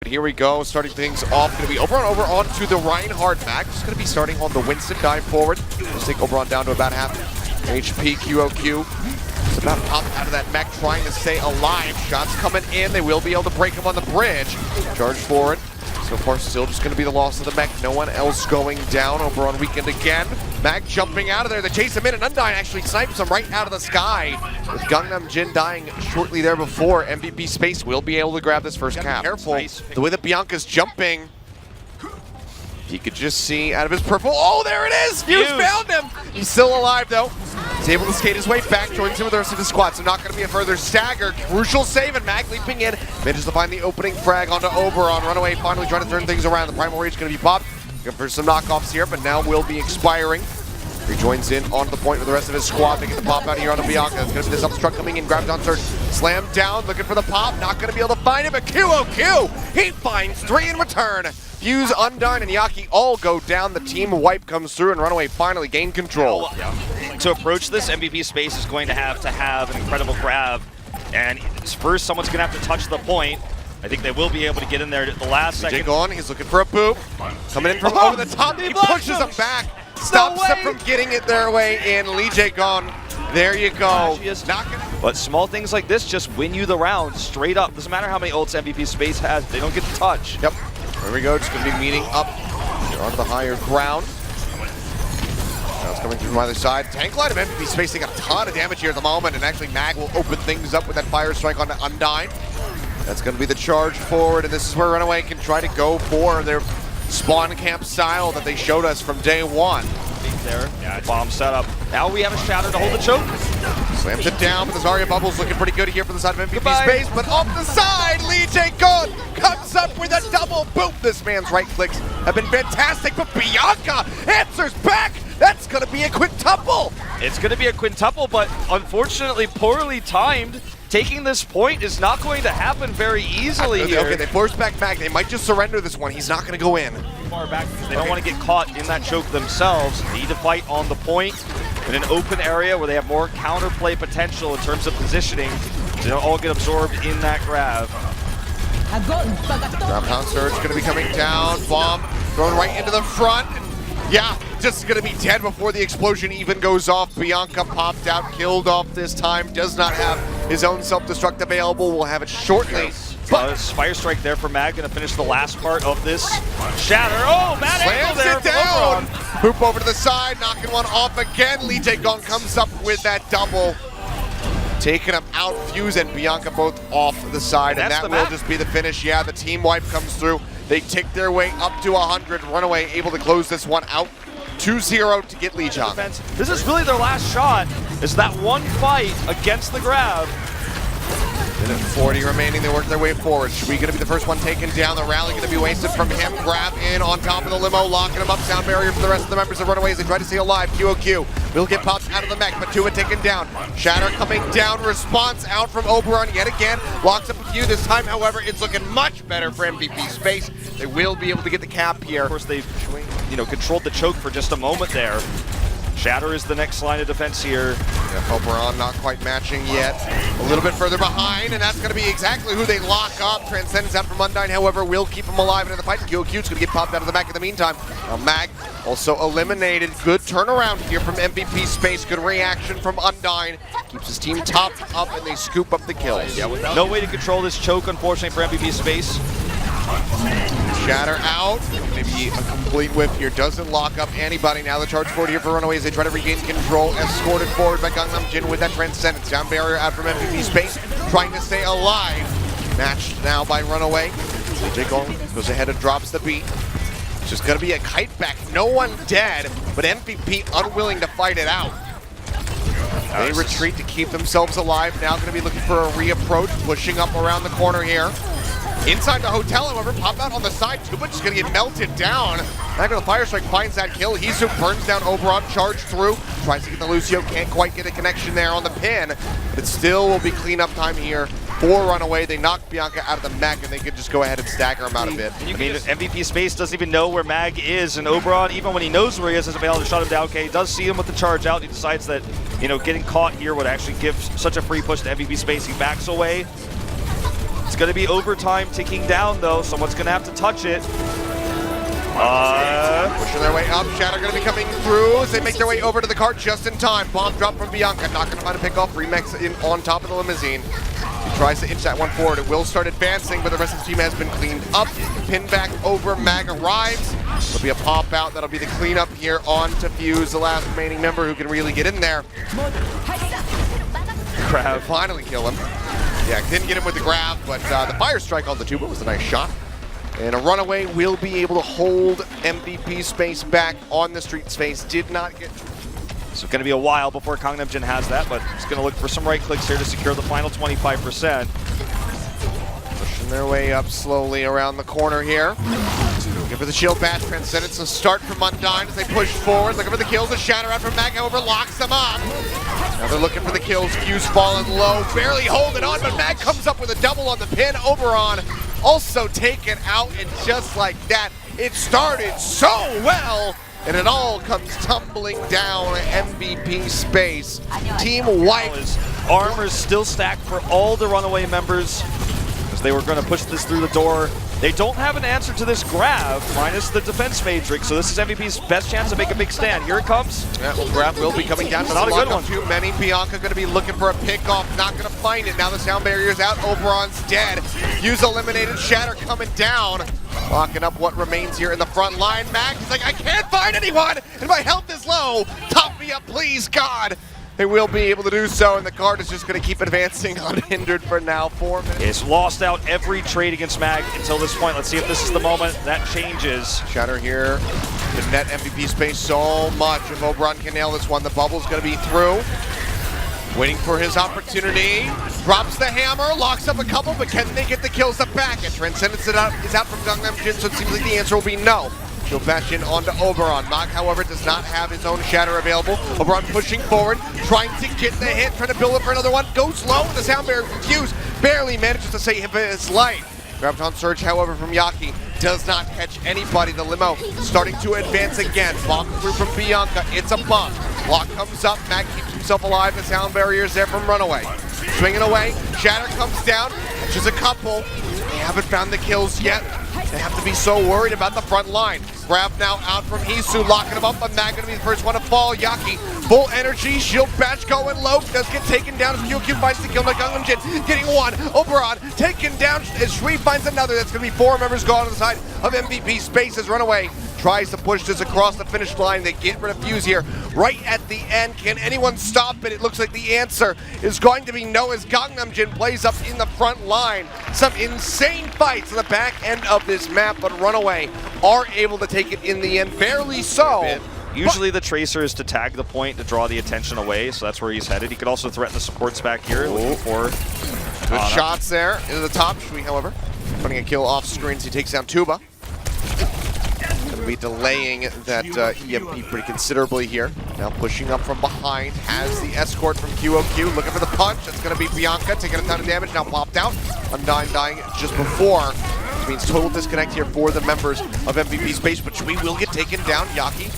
Here we go, starting things off. Going to be over onto the Reinhardt Mag. Just going to be starting on the Winston dive forward. Let's take Oberon down to about half HP. QOQ. It's about to pop out of that mech, trying to stay alive. Shots coming in. They will be able to break him on the bridge. Charge forward. So far, still just going to be the loss of the mech. No one else going down. Oberon weakened again. Mag jumping out of there. They chase him in, and Undyne actually snipes him right out of the sky. With Gangnam Jin dying shortly there before, MVP Space will be able to grab this first cap. Careful. Nice. The way that Bianca's jumping. He could just see out of his purple. Oh, there it is! Fuse found him! He's still alive, though. He's able to skate his way back, joins him with the rest of the squad, so not going to be a further stagger. Crucial save, and Mag leaping in. Manages to find the opening frag onto Oberon. RunAway finally trying to turn things around. The Primal Rage going to be popped. Looking for some knockoffs here, but now will be expiring. Rejoins in onto the point with the rest of his squad. They get the pop out here onto Bianca. It's going to be this upstruck coming in. Grabs on Surge. Slam down, looking for the pop. Not going to be able to find it, but QOQ! He finds 3 in return. Fuse, Undyne, and Yaki all go down. The team wipe comes through, and RunAway finally gain control. To approach this, MVP Space is going to have an incredible grab. And first, someone's going to have to touch the point. I think they will be able to get in there at the last second. Gone, he's looking for a boop. Coming in from over the top, he pushes him back. Stops them from getting it their way in. Lee J gone. There you go. But small things like this just win you the round straight up. Doesn't matter how many ults MVP Space has, they don't get to touch. Yep. There we go. Just going to be meeting up onto the higher ground. Now it's coming through from either side. Tank Light of MVP Space taking a ton of damage here at the moment, and actually Mag will open things up with that fire strike onto Undyne. That's going to be the charge forward, and this is where RunAway can try to go for their spawn camp style that they showed us from day one. There, bomb setup. Now we have a Shatter to hold the choke. Slams it down, but the Zarya Bubble's looking pretty good here for the side of MVP Space, but off the side, Lee J Gun comes up with a double boom. This man's right clicks have been fantastic, but Bianca answers back. That's going to be a quintuple. It's going to be a quintuple, but unfortunately poorly timed. Taking this point is not going to happen very easily here. Okay, they force back Mag. They might just surrender this one. He's not going to go in. Far back because they don't want to get caught in that choke themselves. Need to fight on the point in an open area where they have more counterplay potential in terms of positioning. So they don't all get absorbed in that grab. Grab pound surge going to be coming down. Bomb thrown right into the front. Yeah, just going to be dead before the explosion even goes off. Bianca popped out, killed off this time. Does not have his own self-destruct available. We'll have it shortly. Fire strike there for Mag, going to finish the last part of this Shatter. Oh, bad angle there. Slams it down. Hoop over to the side, knocking one off again. Lee Jae Gong comes up with that double. Taking him out, Fuse and Bianca both off the side, and that will just be the finish. Yeah, the team wipe comes through. They tick their way up to 100. RunAway able to close this one out. 2-0 to get Lee Jong. This is really their last shot. Is that one fight against the grab. Minute 40 remaining, they work their way forward. Shui going to be the first one taken down. The rally going to be wasted from him. Grab in on top of the limo, locking him up. Sound barrier for the rest of the members of RunAway as they try to stay alive. QOQ will get popped out of the mech, but Tua taken down. Shatter coming down. Response out from Oberon yet again. Locks up a few. This time, however, it's looking much better for MVP Space. They will be able to get the cap here. Of course, they've controlled the choke for just a moment there. Shatter is the next line of defense here. Yeah, Oberon not quite matching yet. A little bit further behind, and that's going to be exactly who they lock up. Transcendence out from Undyne, however, will keep him alive in the fight. QOQ's going to get popped out of the back in the meantime. Mag also eliminated. Good turnaround here from MVP Space. Good reaction from Undyne. Keeps his team topped up, and they scoop up the kills. Yeah, no way to control this choke, unfortunately, for MVP Space. Shatter out. Maybe a complete whiff here. Doesn't lock up anybody. Now the charge forward here for RunAway as they try to regain control. Escorted forward by Gangnam Jin with that Transcendence. Down barrier out from MVP Space. Trying to stay alive. Matched now by RunAway. J Gong goes ahead and drops the beat. It's just going to be a kite back. No one dead, but MVP unwilling to fight it out. They retreat to keep themselves alive. Now going to be looking for a reapproach. Pushing up around the corner here. Inside the hotel, however, pop out on the side. Tuba just going to get melted down. Back to the fire strike, finds that kill. Hisu burns down Oberon, charge through. Tries to get the Lucio, can't quite get a connection there on the pin. But still will be cleanup time here for RunAway. They knock Bianca out of the mech, and they can just go ahead and stagger him out a bit. I mean, MVP Space doesn't even know where Mag is, and Oberon, even when he knows where he is, hasn't been able to shut him down. Okay, he does see him with the charge out. He decides that, getting caught here would actually give such a free push to MVP Space. He backs away. It's going to be overtime ticking down, though. Someone's going to have to touch it. Pushing their way up. Shatter going to be coming through as they make their way over to the cart just in time. Bomb drop from Bianca. Not going to find a pick off. Remix in on top of the limousine. He tries to inch that one forward. It will start advancing, but the rest of the team has been cleaned up. Pin back over. Mag arrives. There'll be a pop out. That'll be the cleanup here on to Fuse, the last remaining member who can really get in there. Grab. Finally kill him. Yeah, didn't get him with the grab, but the fire strike on the tuba was a nice shot. And a runaway will be able to hold MVP space back on the street space. Did not get... So it's going to be a while before Gangnam Jin has that, but he's going to look for some right clicks here to secure the final 25%. Pushing their way up slowly around the corner here. Looking for the shield bash transcendence. A start from Undyne as they push forward. Looking for the kills. A shatter out from Mag, however, locks them up. Now they're looking for the kills. Fuse falling low, barely holding on, but Mag comes up with a double on the pin. Oberon also taken out, and just like that, it started so well, and it all comes tumbling down. MVP space. Team White. His armor's still stacked for all the runaway members because they were going to push this through the door. They don't have an answer to this grab, minus the defense matrix, so this is MVP's best chance to make a big stand. Here it comes. Yeah, well, grab will be coming down. Not a good one. Too many. Bianca going to be looking for a pickoff, not going to find it. Now the sound barrier's out. Oberon's dead. Fuse eliminated. Shatter coming down. Locking up what remains here in the front line. Mag is like, I can't find anyone, and my health is low. Top me up, please, God. They will be able to do so, and the card is just going to keep advancing unhindered for now. 4 minutes. It's lost out every trade against Mag until this point. Let's see if this is the moment that changes. Shatter here to net MVP space so much. If Oberon can nail this one, the bubble's going to be through. Waiting for his opportunity. Drops the hammer, locks up a couple, but can they get the kills up back? And Transcendence is out from Gangnam Jin, so it seems like the answer will be no. She'll bash in onto Oberon. Mag, however, does not have his own shatter available. Oberon pushing forward, trying to get the hit, trying to build up for another one. Goes low, the sound barrier confused. Barely manages to save his life. Graviton Surge, however, from Yaki. Does not catch anybody. The limo starting to advance again. Bomb through from Bianca. It's a bump. Block comes up. Mag keeps himself alive. The sound barrier's there from Runaway. Swinging away. Shatter comes down. Catches a couple. They haven't found the kills yet. They have to be so worried about the front line. Grab now out from Hisu, locking him up, but Mag gonna be the first one to fall. Yaki, full energy, shield bash going low, does get taken down as QQ finds the kill. Gangnam Jin getting one. Oberon taken down as Shree finds another. That's gonna be 4 members gone on the side of MVP space as Runaway tries to push this across the finish line. They get rid of Fuse here right at the end. Can anyone stop it? It looks like the answer is going to be no as Gangnam Jin plays up in the front line. Some insane fights on the back end of this map, but Runaway are able to take it in the end, barely so. Usually the Tracer is to tag the point to draw the attention away, so that's where he's headed. He could also threaten the supports back here, looking for good shots there into the top. Shui, however, putting a kill off screen, so he takes down Tuba. Going to be delaying that EMP pretty considerably here. Now pushing up from behind, has the escort from QOQ, looking for the punch. It's going to be Bianca, taking a ton of damage, now popped out. Undyne dying just before, which means total disconnect here for the members of MVP space, but Shui will get taken down. Yaki,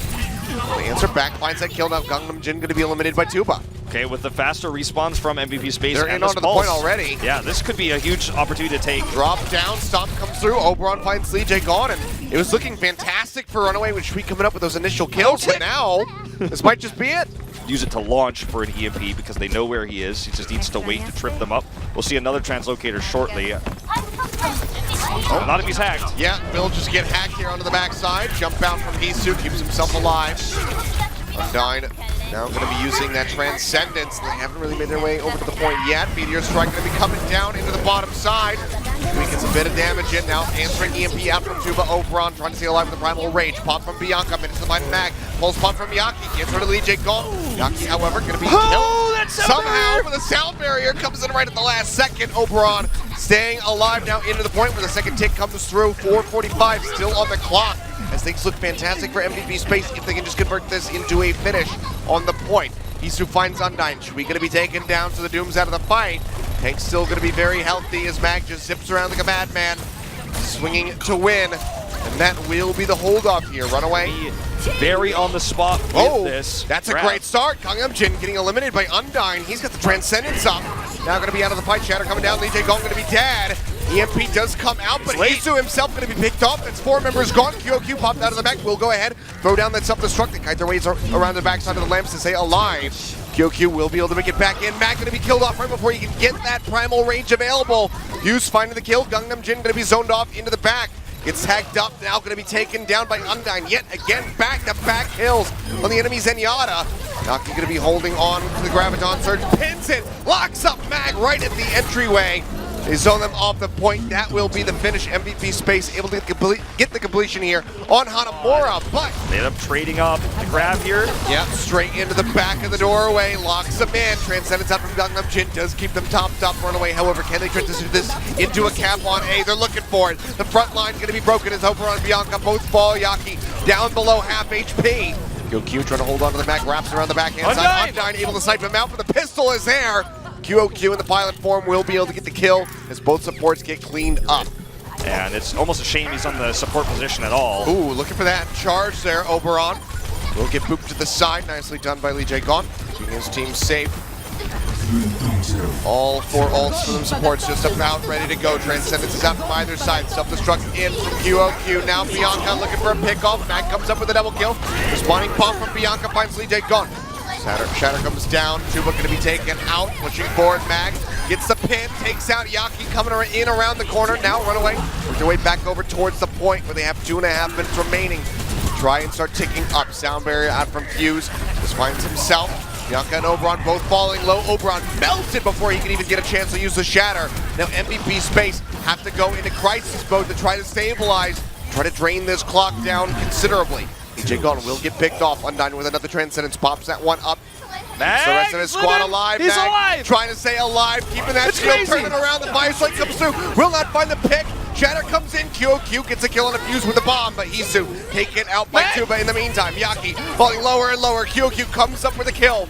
the answer back, finds that kill. Now Gangnam Jin going to be eliminated by Tuba. Okay, with the faster respawns from MVP space, they're in onto the point already. Yeah, this could be a huge opportunity to take. Drop down, stomp comes through. Oberon finds Lee J gone, and it was looking fantastic for Runaway with Shui coming up with those initial kills. But now, this might just be it. Use it to launch for an EMP because they know where he is. He just needs to wait to trip them up. We'll see another translocator shortly. Oh, not if he's hacked. Yeah, Bill just get hacked here onto the backside. Jump out from Hisu, keeps himself alive. Undyne now going to be using that Transcendence. They haven't really made their way over to the point yet. Meteor Strike going to be coming down into the bottom side. We get some bit of damage in now. Answering EMP out from Tuba. Oberon trying to stay alive with the Primal Rage. Pop from Bianca. Minutes to the Mag. Pulls pop from Yaki. Gets rid of Lee J gone. Yaki, however, going to be killed. Somehow, but the sound barrier comes in right at the last second. Oberon staying alive now into the point where the second tick comes through. 4:45 still on the clock. As things look fantastic for MVP space if they can just convert this into a finish on the point. Hisu finds Undyne. Shui going to be taken down, so the Doom's out of the fight. Tank's still going to be very healthy as Mag just zips around like a madman, swinging to win. And that will be the hold-off here. Runaway. Very on the spot with this. That's a great start. Gangnam Jin getting eliminated by Undyne. He's got the Transcendence up. Now going to be out of the fight. Shatter coming down. Lee Jae Gong going to be dead. EMP does come out, but Hisu himself going to be picked off. That's 4 members gone. QOQ popped out of the back. Will go ahead, throw down that self-destruct. They kite their ways around the backside of the lamps to say alive. QOQ will be able to make it back in. Mag going to be killed off right before he can get that primal range available. Hughes finding the kill. Gangnam Jin going to be zoned off into the back. Gets tagged up, now going to be taken down by Undyne. Yet again, back-to-back kills on the enemy Zenyatta. Naki going to be holding on to the Graviton Surge, pins it, locks up Mag right at the entryway. They zone them off the point. That will be the finish. MVP Space able to get the completion here on Hanamura, but they end up trading up the grab here. Yeah, straight into the back of the doorway, locks them in. Transcendence out from Gangnam Jin does keep them topped up. RunAway, however, can they transition this into a cap on A? They're looking for it. The front line's going to be broken as Oberon and Bianca both fall. Yaki down below half HP. QOQ trying to hold on to the Mac, wraps around the backhand side. Undyne able to snipe him out, but the pistol is there. QOQ in the pilot form will be able to get the kill as both supports get cleaned up. And it's almost a shame he's on the support position at all. Ooh, looking for that charge there, Oberon. Will get booped to the side. Nicely done by Lee Jae Gon. Keeping his team safe. All 4 ults for them supports just about ready to go. Transcendence is out from either side. Self-destruct in from QOQ. Now Bianca looking for a pick-off. Mag comes up with a double kill. Responding pump from Bianca finds Lee Jae Gon. Shatter comes down. Tuba going to be taken out. Pushing forward. Mag gets the pin. Takes out Yaki coming in around the corner. Now RunAway work their way back over towards the point where they have 2.5 minutes remaining. Try and start ticking up. Sound barrier out from Fuse. Just finds himself. Bianca and Oberon both falling low. Oberon melted before he can even get a chance to use the Shatter. Now MVP Space have to go into crisis mode to try to stabilize. Try to drain this clock down considerably. Jae Gon will get picked off. Undyne with another Transcendence, pops that one up. Mag, the rest of his squad alive. He's alive. Trying to stay alive, keeping that shield, turning around. The fire strike comes through. Will not find the pick. Shatter comes in. QOQ gets a kill on a Fuse with the bomb, but Hisu taken out by Tuba in the meantime. Yaki falling lower and lower. QOQ comes up with a kill.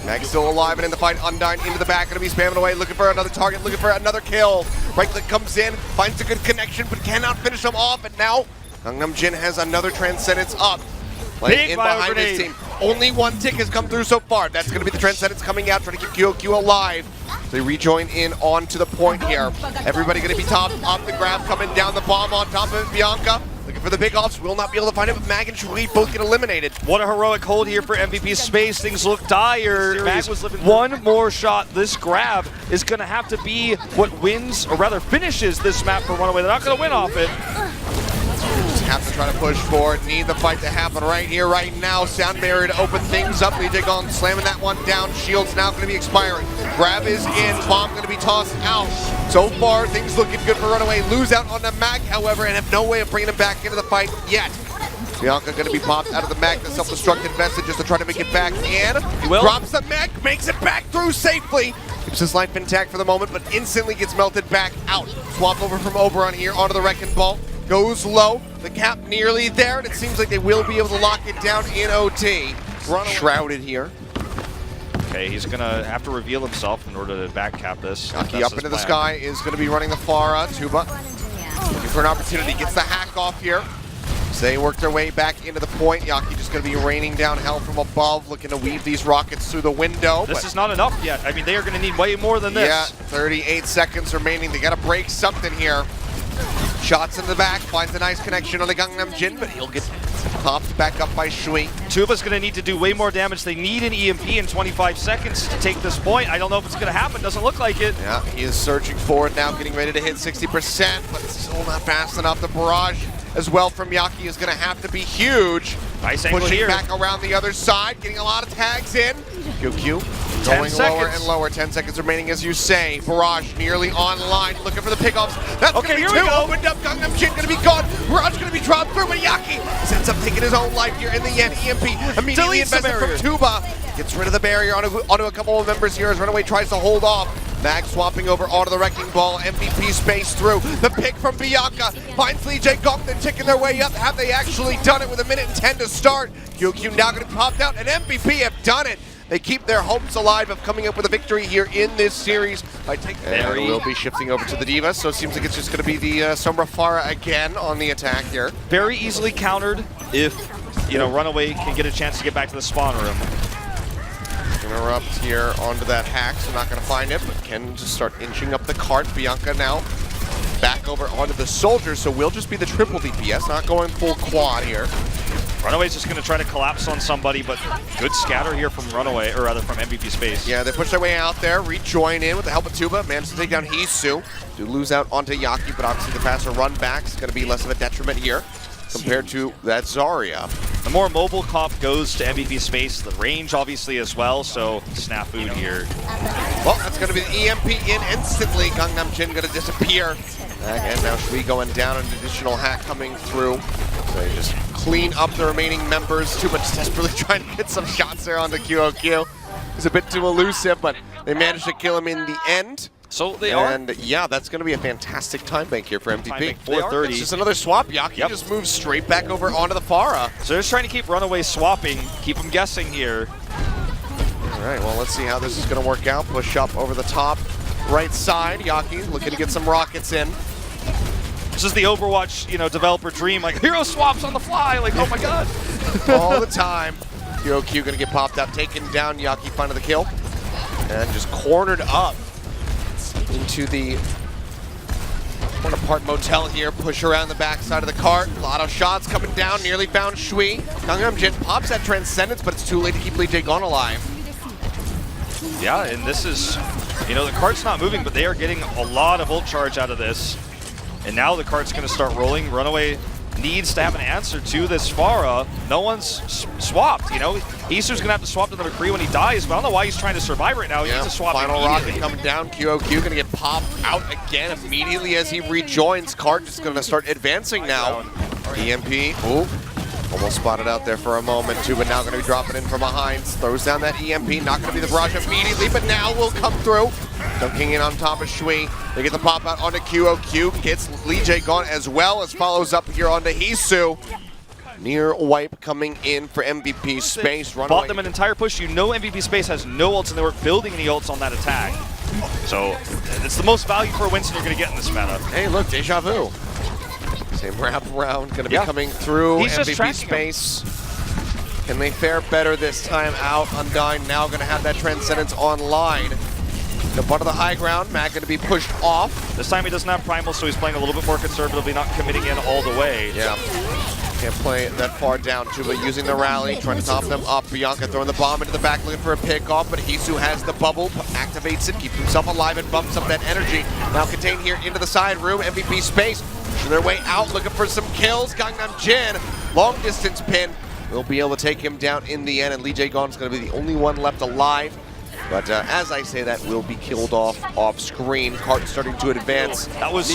Mag still alive and in the fight. Undyne into the back, gonna be spamming away, looking for another target, looking for another kill. Right click comes in, finds a good connection, but cannot finish him off. And now Gangnam Jin has another Transcendence up. Playing in behind his team. Only 1 tick has come through so far. That's going to be the Transcendence coming out, trying to keep QOQ alive. They rejoin in onto the point here. Everybody going to be top up the grab, coming down the bomb on top of it. Bianca looking for the big offs. Will not be able to find it, but Mag and Shui both get eliminated. What a heroic hold here for MVP Space. Things look dire. Mag was living one more shot. This grab is going to have to be what wins, or rather finishes this map for RunAway. They're not going to win off it. Have to try to push forward. Need the fight to happen right here, right now. Sound barrier to open things up. Lee Jae Gon slamming that one down. Shield's now going to be expiring. Grab is in. Bomb going to be tossed out. So far, things looking good for RunAway. Lose out on the Mag, however, and have no way of bringing him back into the fight yet. Bianca going to be popped out of the Mag. The self-destruct invested just to try to make it back in. Drops the Mag, makes it back through safely. Keeps his life intact for the moment, but instantly gets melted back out. Swap over from Oberon here onto the Wrecking Ball. Goes low, the cap nearly there, and it seems like they will be able to lock it down in OT. Shrouded here. Okay, he's gonna have to reveal himself in order to back cap this. Yaki up into the sky is gonna be running the Pharah. Tuba looking for an opportunity, gets the hack off here. So they work their way back into the point. Yaki just gonna be raining down hell from above, looking to weave these rockets through the window. This is not enough yet. I mean, they are gonna need way more than this. Yeah, 38 seconds remaining. They gotta break something here. Shots in the back, finds a nice connection on the Gangnam Jin, but he'll get popped back up by Shui. Tuba's going to need to do way more damage. They need an EMP in 25 seconds to take this point. I don't know if it's going to happen. Doesn't look like it. Yeah, he is searching for it now, getting ready to hit 60%, but still not fast enough. The barrage as well from Yaki is going to have to be huge. Nice angle pushing here. Back around the other side, getting a lot of tags in. QQ going lower and lower. 10 seconds remaining, as you say. Barrage nearly online, looking for the pickoffs. That's okay, going to be 2. Opened up, Gangnam Jin going to be gone. Barrage going to be dropped through, but Yaki ends up taking his own life here in the end. EMP immediately invested from Tuba. Gets rid of the barrier onto a couple of members here as RunAway tries to hold off. Mag swapping over onto the Wrecking Ball. MVP Space through. The pick from Bianca finds Lee Jae Gon. They're ticking their way up. Have they actually done it with 1:10 to start? QQ now going to be popped out, and MVP have done it. They keep their hopes alive of coming up with a victory here in this series by taking. And will be shifting over to the D.Va, so it seems like it's just going to be the Sombra Pharah again on the attack here. Very easily countered if, you know, RunAway can get a chance to get back to the spawn room. Interrupt here onto that hack, so not going to find it, but can just start inching up the cart. Bianca now back over onto the soldier, so we'll just be the triple DPS, not going full quad here. RunAway's just going to try to collapse on somebody, but good scatter here from RunAway, or rather from MVP Space. Yeah, they push their way out there, rejoin in with the help of Tuba, managed to take down Hisu. Do lose out onto Yaki, but obviously the faster run back is going to be less of a detriment here compared to that Zarya. The more mobile comp goes to MVP Space, the range obviously as well, so snafu here. Well, that's going to be the EMP in instantly. Gangnam Jin going to disappear. And now Shui going down, an additional hack coming through. So they just clean up the remaining members. Too much desperately trying to get some shots there on the QOQ. It's a bit too elusive, but they managed to kill him in the end. So they are. And yeah, that's going to be a fantastic time bank here for MVP. 430. It's just another swap. Yaki just moves straight back over onto the Pharah. So they're just trying to keep RunAway swapping, keep them guessing here. All right, well, let's see how this is going to work out. Push up over the top right side. Yaki looking to get some rockets in. This is the Overwatch, developer dream, like hero swaps on the fly, like oh my god. All the time. QOQ going to get popped up, taken down. Yaki finding the kill. And just cornered up into the corner part motel here. Push around the backside of the cart. A lot of shots coming down. Nearly found Shui. Gangnam Jin pops that Transcendence, but it's too late to keep Lee Jae-gon alive. Yeah, and this is, the cart's not moving, but they are getting a lot of ult charge out of this. And now the cart's going to start rolling. RunAway needs to have an answer to this Pharah. No one's swapped, Hisu's going to have to swap to the McCree when he dies, but I don't know why he's trying to survive right now. He needs to swap Final rocket coming down. QOQ going to get popped out again immediately as he rejoins. Cart just going to start advancing now. EMP. Ooh. Almost spotted out there for a moment too, but now going to be dropping in from behind. Throws down that EMP. Not going to be the barrage immediately, but now will come through. Dunking in on top of Shui. They get the pop out onto QOQ. Gets Lee Jae-gon as well as follows up here onto Hisu. Near wipe coming in for MVP Space. Bought them an entire push. MVP Space has no ults, and they weren't building any ults on that attack. So it's the most value for a Winston you're going to get in this meta. Hey, look, deja vu. Same wrap around, going to be coming through. He's MVP Space. Can they fare better this time out? Undyne now going to have that Transcendence online. The butt of the high ground, Matt going to be pushed off. This time he doesn't have Primal, so he's playing a little bit more conservatively, not committing in all the way. Yeah. Can't play it that far down. Tuba using the rally, trying to top them up. Bianca throwing the bomb into the back, looking for a pick-off, but Hisu has the bubble, activates it, keeps himself alive, and bumps up that energy. Now contained here into the side room. MVP Space pushing their way out, looking for some kills. Gangnam Jin, long distance pin. Will be able to take him down in the end, and Lee Jae-gon is going to be the only one left alive. But as I say that, will be killed off screen. Cart starting to advance. That was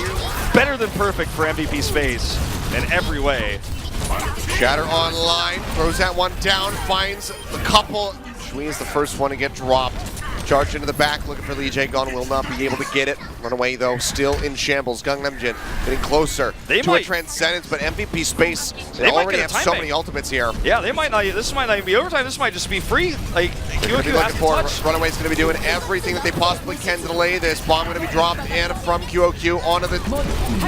better than perfect for MVP Space in every way. Shatter online, throws that one down, finds a couple. Shui is the first one to get dropped. Charged into the back, looking for Lee Jae-gon, will not be able to get it. RunAway though, still in shambles. Gangnam Jin getting closer to a Transcendence, but MVP Space, they already have so many ultimates here. Yeah, they might not, this might not even be overtime, this might just be free. Like, QOQ has to touch. RunAway's going to be doing everything that they possibly can to delay this. Bomb going to be dropped in from QOQ onto the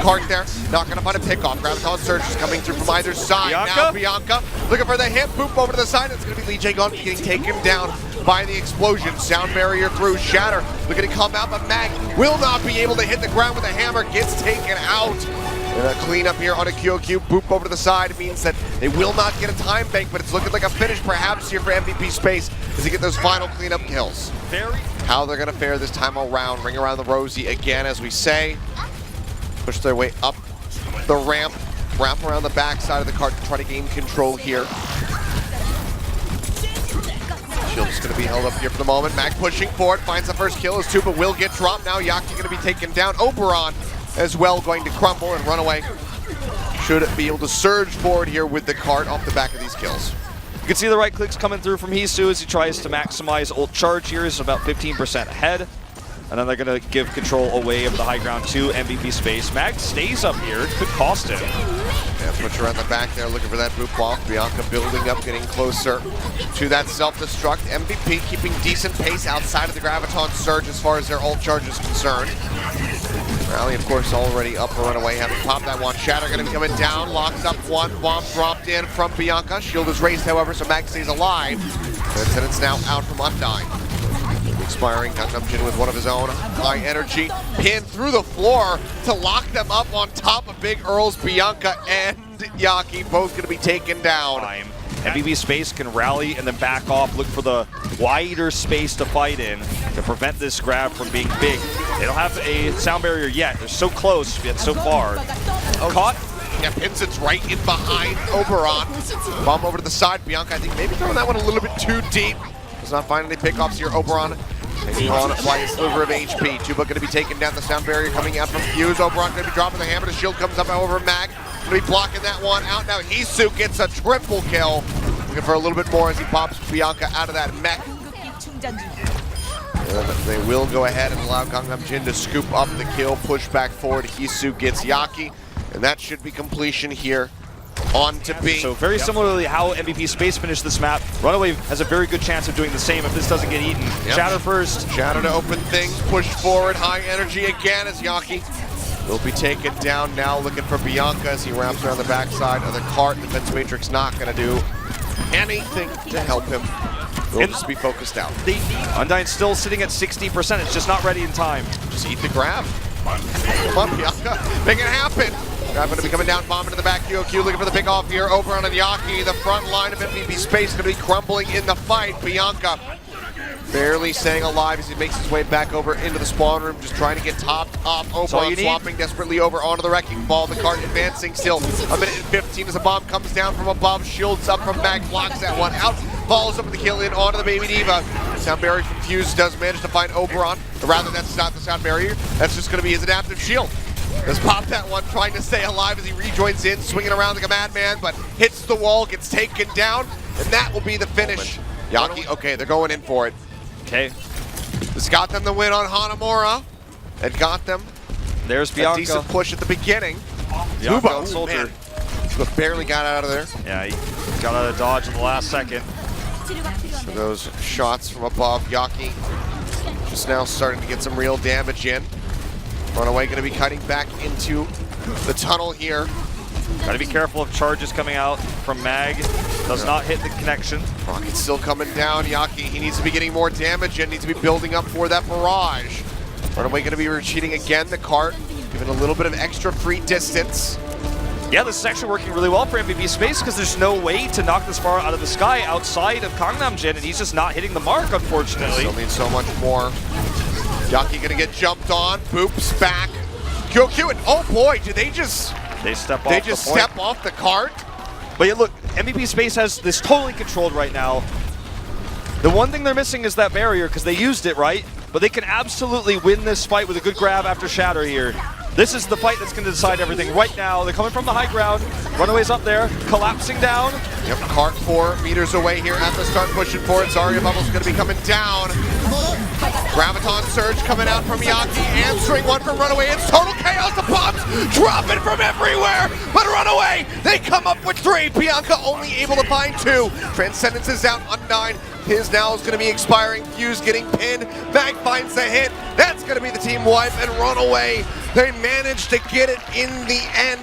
cart there. Not going to find a pickoff. Graviton Surge is coming through from either side. Now Bianca looking for the hit, boop over to the side. It's going to be Lee Jae-gon getting taken down by the explosion. Sound barrier through. Shatter looking to come out, but Mag will not be able to hit the ground with a hammer. Gets taken out. And a clean up here on a QOQ. Boop over to the side. It means that they will not get a time bank, but it's looking like a finish perhaps here for MVP Space as they get those final cleanup kills. How they're going to fare this time around. Ring around the Rosie again, as we say. Push their way up the ramp. Wrap around the back side of the cart to try to gain control here. Shield's going to be held up here for the moment. Mag pushing forward, finds the first kill as Tuba will get dropped. Now Yaki going to be taken down. Oberon as well going to crumble, and RunAway should be able to surge forward here with the cart off the back of these kills. You can see the right clicks coming through from Hisu as he tries to maximize ult charge here. He's about 15% ahead. And then they're going to give control away of the high ground to MVP Space. Mag stays up here. It could cost him. Yeah, push around the back there, looking for that boop off. Bianca building up, getting closer to that self-destruct. MVP keeping decent pace outside of the Graviton Surge as far as their ult charge is concerned. Rally, of course, already up for RunAway, having popped that one. Shatter going to be coming down, locks up one. Bomb dropped in from Bianca. Shield is raised, however, so Mag stays alive. And it's now out from Undyne. expiring. Gangnam Jin with one of his own. High energy. Pin through the floor to lock them up on top of Big Earl's Bianca and Yaki. Both going to be taken down. MVP Space can rally and then back off, look for the wider space to fight in to prevent this grab from being big. They don't have a sound barrier yet. They're so close, yet so far. Caught. Yeah, Pinson's right in behind Oberon. Bomb over to the side. Bianca, I think, maybe throwing that one a little bit too deep. Does not find any pickoffs here. Oberon taking on a flying sliver of HP. Tuba going to be taking down the sound barrier coming out from Fuse. Oberon going to be dropping the hammer. The shield comes up, however, Mag going to be blocking that one out. Now Hisu gets a triple kill. Looking for a little bit more as he pops Bianca out of that mech. And they will go ahead and allow Gangnam Jin to scoop up the kill, push back forward. Hisu gets Yaki. And that should be completion here on to B. So very similarly how MVP Space finished this map, RunAway has a very good chance of doing the same if this doesn't get eaten. Shatter first. Shatter to open things, push forward, high energy again as Yaki will be taken down now, looking for Bianca as he wraps around the backside of the cart. Defense Matrix not going to do anything to help him. He'll just be focused out. Undyne's still sitting at 60%, it's just not ready in time. Just eat the grab. Come on, Bianca, make it happen. Grab going to be coming down, bomb into the back. QOQ looking for the pick off here. Oberon and Yaki, the front line of MVP Space going to be crumbling in the fight. Bianca barely staying alive as he makes his way back over into the spawn room, just trying to get topped up. Oberon swapping desperately over onto the wrecking ball. The cart advancing still. A minute and 15 as a bomb comes down from above. Shields up from Mag, blocks that one out. Follows up with the kill in onto the Baby Diva. Sound barrier from Fuse does manage to find Oberon. Or rather, that's not the sound barrier. That's just going to be his adaptive shield. Does pop that one, trying to stay alive as he rejoins in, swinging around like a madman, but hits the wall, gets taken down, and that will be the finish. Yaki, okay, they're going in for it. Okay. This got them the win on Hanamura. It got them There's Bianca. a decent push at the beginning. Bianca Tuba, Soldier. Tuba barely got out of there. Yeah, he got out of dodge in the last second. So those shots from above, Yaki just now starting to get some real damage in. RunAway going to be cutting back into the tunnel here. Got to be careful of charges coming out from Mag. Does not hit the connection. Rocket's still coming down. Yaki, he needs to be getting more damage and needs to be building up for that barrage. RunAway going to be retreating again. The cart giving a little bit of extra free distance. Yeah, this is actually working really well for MVP Space because there's no way to knock this far out of the sky outside of Gangnam Jin, and he's just not hitting the mark, unfortunately. Still needs so much more. Yaki gonna get jumped on, boops back. QQ, and oh boy, did they just step off the cart? But yeah, look, MVP Space has this totally controlled right now. The one thing they're missing is that barrier because they used it, right? But they can absolutely win this fight with a good grab after Shatter here. This is the fight that's going to decide everything right now. They're coming from the high ground. RunAway's up there, collapsing down. Yep, cart 4 meters away here at the start, pushing forward. Zarya Bubble's going to be coming down. Graviton Surge coming out from Yaki, answering one from RunAway. It's total chaos. The bombs dropping from everywhere. But RunAway, they come up with 3. Bianca only able to find 2. Transcendence is out, Undyne. His now is going to be expiring. Fuse getting pinned. Mag finds the hit. That's going to be the team wipe. And RunAway, they managed to get it in the end.